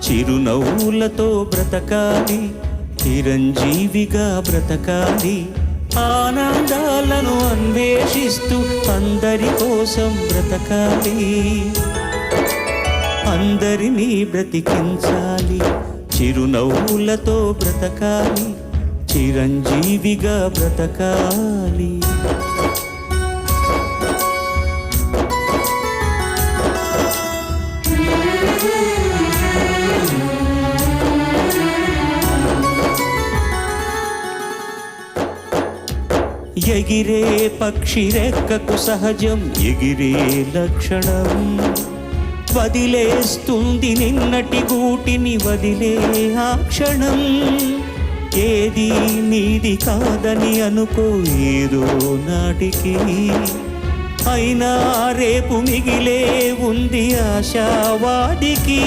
చిరునవ్వులతో బ్రతకాలి, చిరంజీవిగా బ్రతకాలి, ఆనందాలను అన్వేషిస్తూ అందరి కోసం బ్రతకాలి, అందరినీ బ్రతికించాలి, చిరునవ్వులతో బ్రతకాలి, చిరంజీవిగా బ్రతకాలి. ఎగిరే పక్షి రెక్కకు సహజం ఎగిరే లక్షణం, వదిలేస్తుంది నిన్నటి గూటిని వదిలే ఆ క్షణం. ఏది నీది కాదని అనుకో ఏదో నాటికి, అయినా రేపు మిగిలే ఉంది ఆశావాదికి.